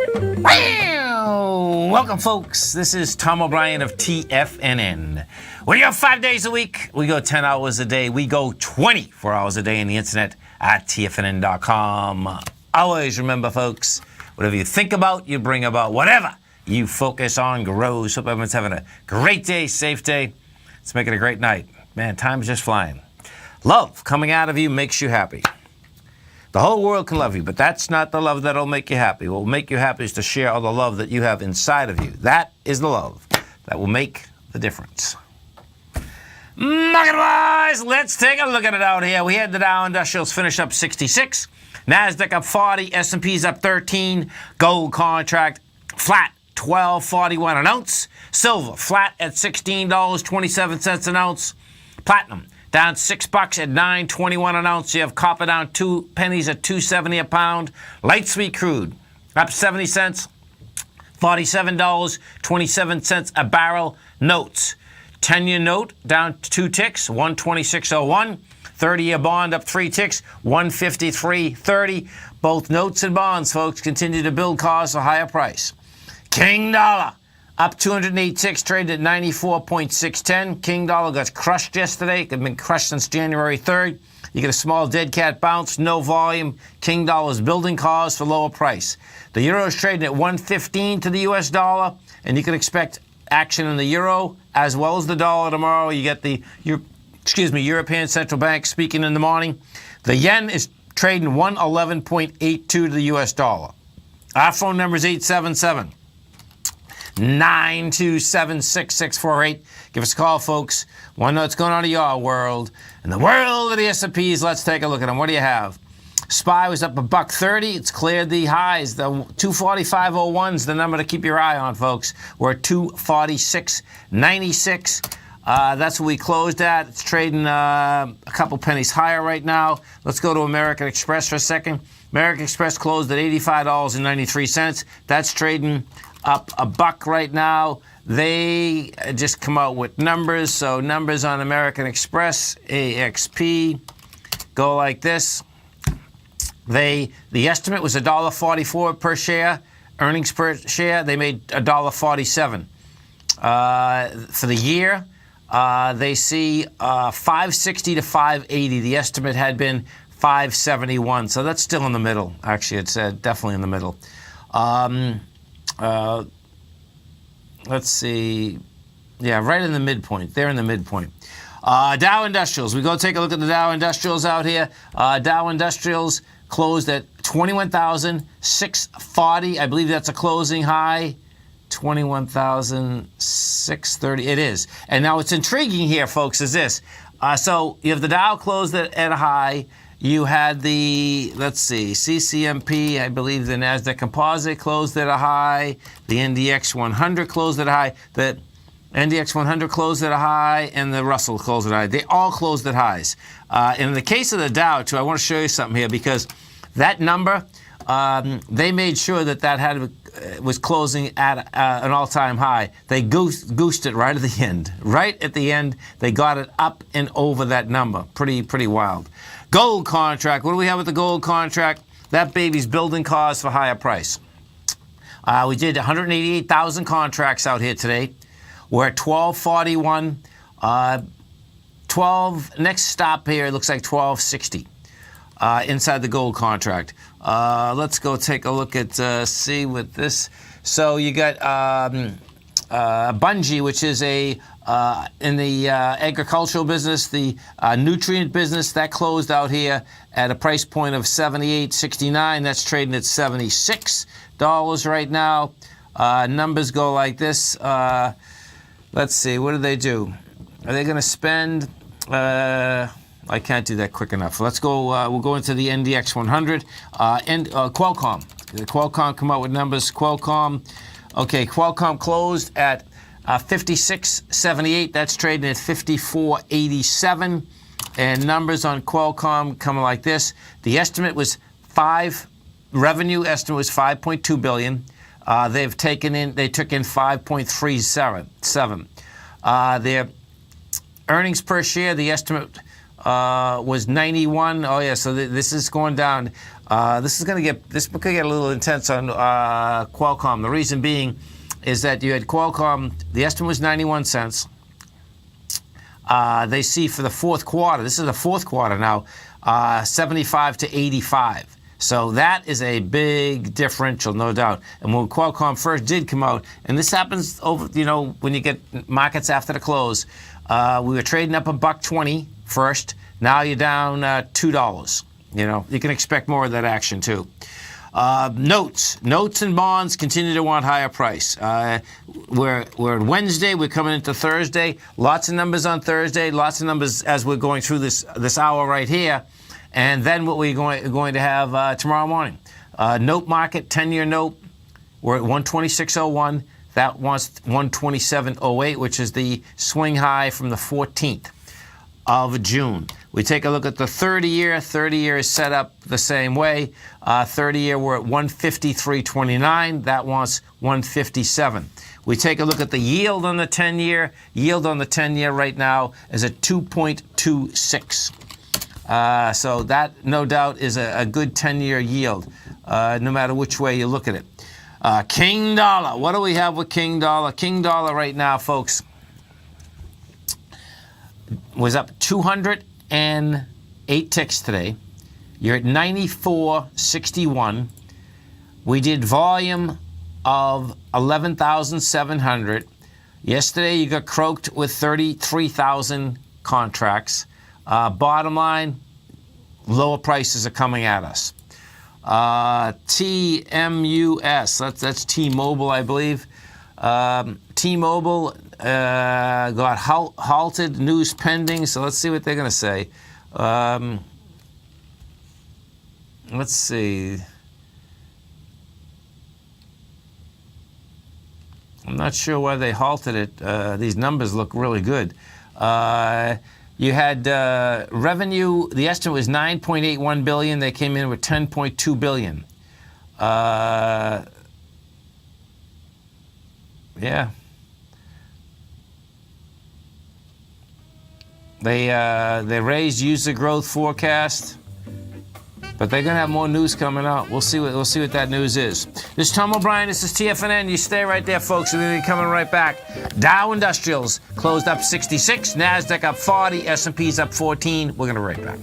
Wow! Welcome, folks. This is Tom O'Brien of TFNN. We go 5 days a week. We go 10 hours a day. We go 24 hours a day on the internet at TFNN.com. Always remember, folks, whatever you think about, you bring about. Whatever you focus on grows. Hope everyone's having a great day, safe day. Let's make it a great night. Man, time's just flying. Love coming out of you makes you happy. The whole world can love you, but that's not the love that'll make you happy. What will make you happy is to share all the love that you have inside of you. That is the love that will make the difference. Market-wise, let's take a look at it out here. We had the Dow Industrials finish up 66. NASDAQ up 40. S&P's up 13. Gold contract flat, $12.41 an ounce. Silver flat at $16.27 an ounce. Platinum down $6 at $9.21 an ounce. You have copper down 2 pennies at $2.70 a pound. Light sweet crude up 70 cents, $47.27 a barrel. Notes, 10-year note down 2 ticks, 126.01. 30-year bond up 3 ticks, 153.30. Both notes and bonds, folks, continue to build cause a higher price. King dollar up 208 ticks, traded at 94.610. King dollar got crushed yesterday. It's been crushed since January 3rd. You get a small dead cat bounce, no volume. King dollar is building cause for lower price. The euro is trading at 115 to the U.S. dollar, and you can expect action in the euro as well as the dollar tomorrow. You get the European Central Bank speaking in the morning. The yen is trading 111.82 to the U.S. dollar. Our phone number is 877-927-6648. Give us a call, folks. Want to know what's going on in your world. In the world of the S&Ps, let's take a look at them. What do you have? SPY was up $1.30. It's cleared the highs. The 245.01 is the number to keep your eye on, folks. We're at 246.96. That's what we closed at. It's trading a couple pennies higher right now. Let's go to American Express for a second. American Express closed at $85.93. That's trading up $1 right now. They just come out with numbers. So numbers on American Express, AXP, go like this. The estimate was $1.44 per share. Earnings per share, they made $1.47. For the year, they see 560 to 580. The estimate had been 571. So that's still in the middle. Actually, it's definitely in the middle. Let's see. Yeah, right in the midpoint. They're in the midpoint. Dow Industrials. We go take a look at the Dow Industrials out here. Dow Industrials closed at 21,640. I believe that's a closing high. 21,630. It is. And now what's intriguing here, folks, is this. So you have the Dow closed at a high. You had the, let's see, CCMP, I believe the NASDAQ Composite closed at a high. The NDX 100 closed at a high. The NDX 100 closed at a high, and the Russell closed at a high. They all closed at highs. In the case of the Dow, too, I want to show you something here because that number, they made sure that was closing at an all-time high. They goosed it right at the end. Right at the end, they got it up and over that number. Pretty wild. Gold contract. What do we have with the gold contract? That baby's building cause for higher price. We did 188,000 contracts out here today. We're at 1241. 12. Next stop here, it looks like 1260 inside the gold contract. Let's go take a look at see with this. So you got Bunge, which is in the agricultural business, the nutrient business, that closed out here at a price point of $78.69. That's trading at $76 right now. Numbers go like this. Let's see, what do they do? Are they going to spend? I can't do that quick enough. Let's go. We'll go into the NDX 100 and Qualcomm. Qualcomm come out with numbers. Qualcomm. Okay, Qualcomm closed at 56.78. That's trading at 54.87. And numbers on Qualcomm coming like this. The estimate was revenue estimate was $5.2 billion. They took in 5.37. Their earnings per share, the estimate was 91. Oh yeah, so this is going down. This could get a little intense on Qualcomm. The reason being is that you had Qualcomm, the estimate was 91 cents. They see for the fourth quarter, this is the fourth quarter now, 75 to 85. So that is a big differential, no doubt. And when Qualcomm first did come out, and this happens over, when you get markets after the close, we were trading up $1.20 first. Now you're down $2. You can expect more of that action too. Notes and bonds continue to want higher price. We're Wednesday. We're coming into Thursday. Lots of numbers on Thursday. Lots of numbers as we're going through this hour right here. And then what we're going to have tomorrow morning. Note market, 10-year note, we're at 126.01. That wants 127.08, which is the swing high from the 14th of June. We take a look at the 30-year. 30-year is set up the same way. 30-year, we're at 153.29. That wants 157. We take a look at the yield on the 10-year. Yield on the 10-year right now is at 2.26. So that, no doubt, is a good 10-year yield, no matter which way you look at it. King dollar. What do we have with King dollar? King dollar right now, folks, was up 208 ticks today. You're at 94.61. We did volume of 11,700. Yesterday, you got croaked with 33,000 contracts. Bottom line, lower prices are coming at us. TMUS, that's T-Mobile, I believe. T-Mobile got halted, news pending, so let's see what they're going to say. Let's see. I'm not sure why they halted it. These numbers look really good. You had revenue, the estimate was $9.81 billion. They came in with $10.2 billion. Yeah. They raised user growth forecast, but they're going to have more news coming out. We'll see what that news is. This is Tom O'Brien. This is TFNN. You stay right there, folks. We're going to be coming right back. Dow Industrials closed up 66. NASDAQ up 40. S&P's up 14. We're going to be right back.